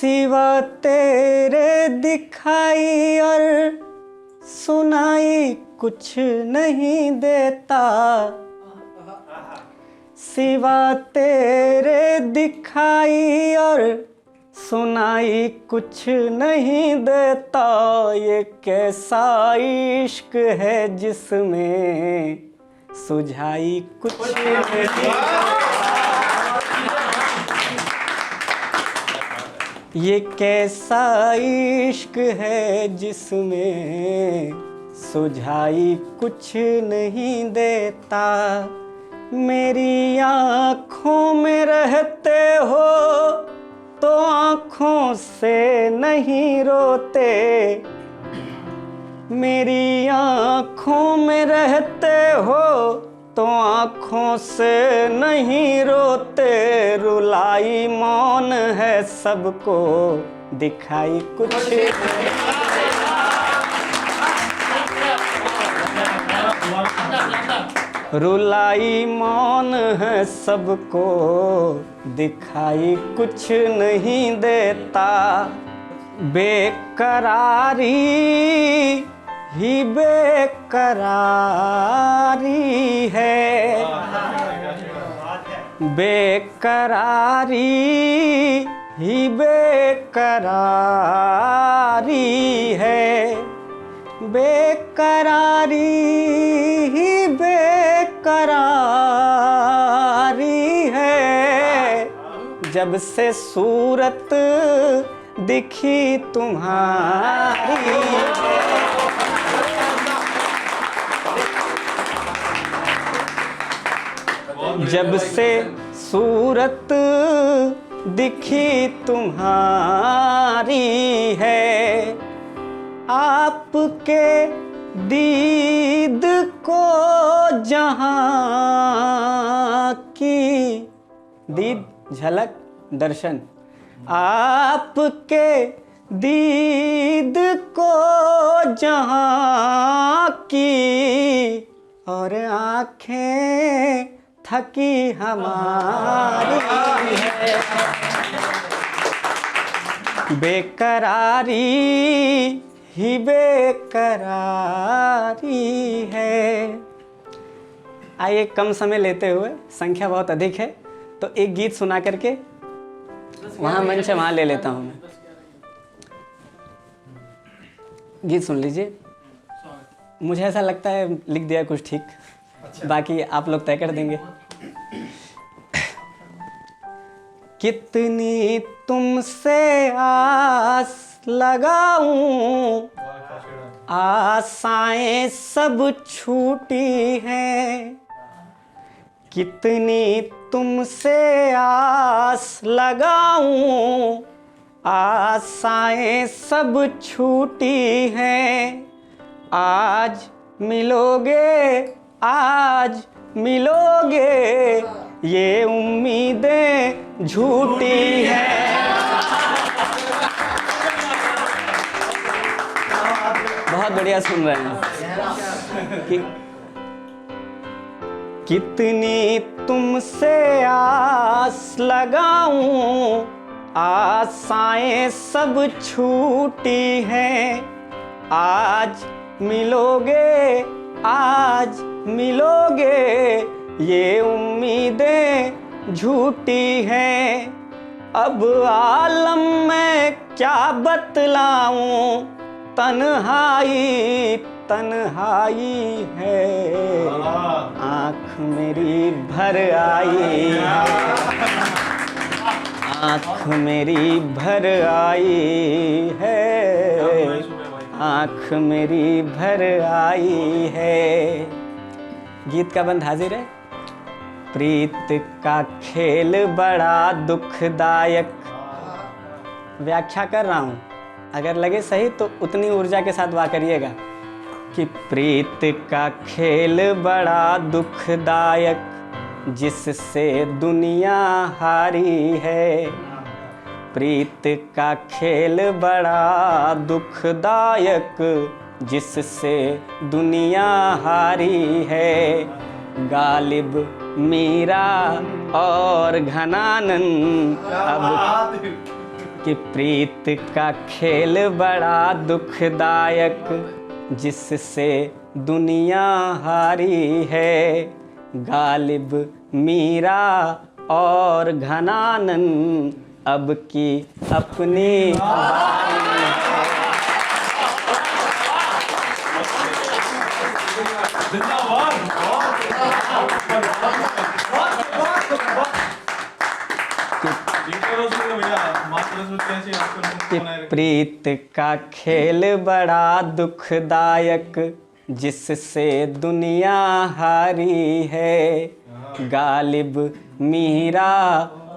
सिवा तेरे दिखाई और सुनाई कुछ नहीं देता, सिवा तेरे दिखाई और सुनाई कुछ नहीं देता। ये कैसा इश्क है जिसमें सुझाई कुछ नहीं, ये कैसा इश्क है जिसमें सुझाई कुछ नहीं देता। मेरी आँखों में रहते हो तो आँखों से नहीं रोते, मेरी आँखों में रहते हो तो आँखों से नहीं रोते। रुलाई मौन है सबको दिखाई कुछ रुलाई मौन है सबको दिखाई कुछ नहीं देता। बेकरारी ही बेकरारी है, बेकरारी ही बेकरारी है, बेकरारी ही बेकरारी है। जब से सूरत दिखी तुम्हारी, जब से सूरत दिखी तुम्हारी है, आपके दीद को जहाँ की दीद झलक दर्शन, आपके दीद को जहाँ की और आँखें थकी हमारी है। बेकरारी ही बेकरारी है। आइए कम समय लेते हुए, संख्या बहुत अधिक है तो एक गीत सुना करके वहाँ मंच से वहाँ ले लेता हूँ मैं। गीत सुन लीजिए। मुझे ऐसा लगता है लिख दिया कुछ ठीक, बाकी आप लोग तय कर देंगे। कितनी तुमसे आस लगाऊं, आशाएं सब छूटी हैं। कितनी तुमसे आस लगाऊं, आशाएं सब छूटी हैं। आज मिलोगे, आज मिलोगे, ये उम्मीदें झूठी हैं। बहुत बढ़िया सुन रहे हैं कि कितनी तुमसे आस लगाऊं, आशाएं सब छूटी हैं। आज मिलोगे, आज मिलोगे, ये उम्मीदें झूठी हैं। अब आलम में क्या बतलाऊं, तन्हाई तन्हाई है। आँख मेरी भर आई, आँख मेरी भर आई है, आँख मेरी भर आई है। गीत का बंद हाजिर है। प्रीत का खेल बड़ा दुखदायक, व्याख्या कर रहा हूँ, अगर लगे सही तो उतनी ऊर्जा के साथ वाह करिएगा कि प्रीत का खेल बड़ा दुखदायक, जिससे दुनिया हारी है। प्रीत का खेल बड़ा दुखदायक, जिससे दुनिया हारी है। गालिब, मीरा और घनानंद अब कि प्रीत का खेल बड़ा दुखदायक, जिससे दुनिया हारी है। गालिब मीरा और घनानंद अब की अपनी बारी है। कि प्रीत का खेल बड़ा दुखदायक, जिससे दुनिया हारी है। गालिब मीरा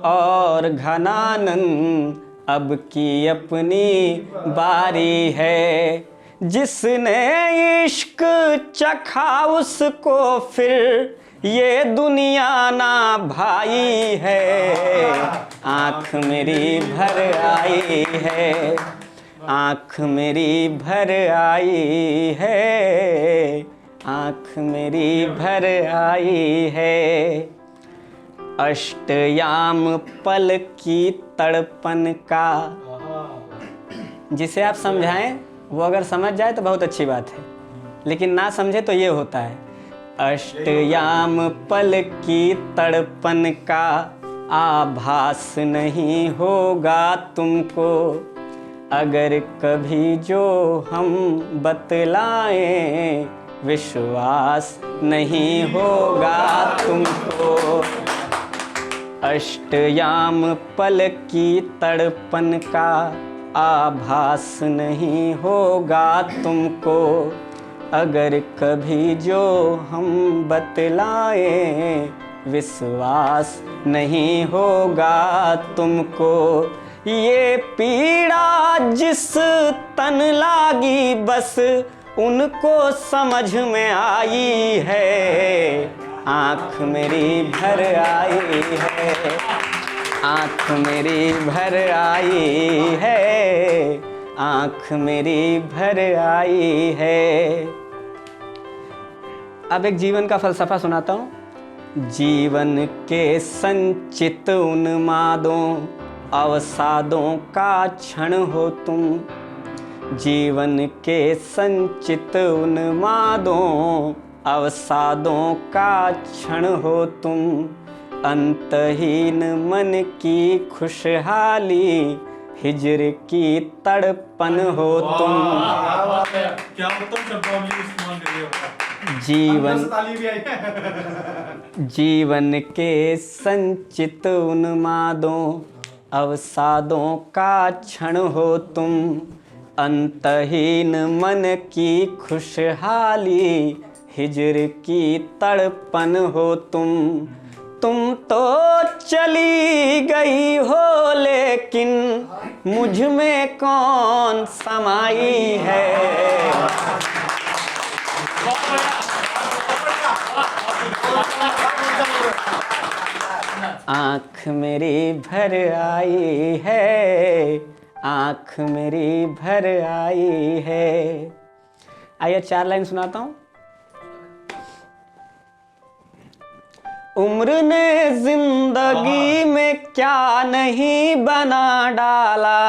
और घनानंद अब की अपनी बारी है। जिसने इश्क चखा उसको फिर ये दुनिया ना भाई है। आँख मेरी भर आई है, आँख मेरी भर आई है, आँख मेरी भर आई है। अष्टयाम पल की तड़पन का, जिसे आप समझाएं वो अगर समझ जाए तो बहुत अच्छी बात है, लेकिन ना समझे तो ये होता है। अष्टयाम पल की तड़पन का आभास नहीं होगा तुमको, अगर कभी जो हम बतलाएं विश्वास नहीं होगा तुमको। अष्टयाम पल की तड़पन का आभास नहीं होगा तुमको, अगर कभी जो हम बतलाएं विश्वास नहीं होगा तुमको। ये पीड़ा जिस तन लागी बस उनको समझ में आई है। आँख मेरी भर आई है, आँख मेरी भर आई है, आँख मेरी भर आई है। अब एक जीवन का फलसफा सुनाता हूँ। जीवन के संचित उन्मादों अवसादों का क्षण हो तुम। जीवन के संचित उन्मादों अवसादों का क्षण हो तुम। अंतहीन मन की खुशहाली हिजर की तड़पन हो तुम। क्या उत्तम शब्दावली इस्तेमाल करिए होगा। जीवन के संचित उन्मादों अवसादों का क्षण हो तुम। अंतहीन मन की खुशहाली हिजर की तड़पन हो तुम। तुम तो चली गई हो लेकिन मुझ में कौन समाई है। आँख मेरी भर आई है, आँख मेरी भर आई है। आइए 4 लाइन सुनाता हूँ। उम्र ने जिंदगी में क्या नहीं बना डाला।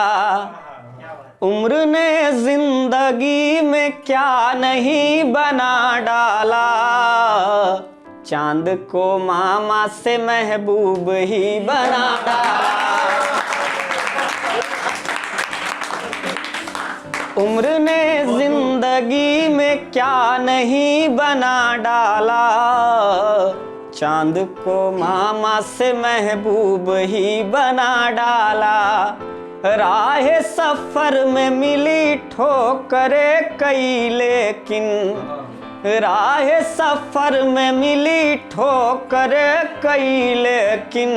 उम्र ने जिंदगी में क्या नहीं बना डाला। चांद को मामा से महबूब ही बना डाला। उम्र ने जिंदगी में क्या नहीं बना डाला। चांद को मामा से महबूब ही बना डाला। राह सफर में मिली ठोकरे कई लेकिन राह सफर में मिली ठोकरे कई लेकिन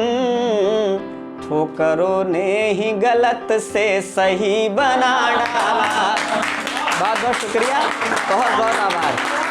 ठोकरों ने ही गलत से सही बना डाला। बहुत बहुत शुक्रिया, बहुत बहुत आभार।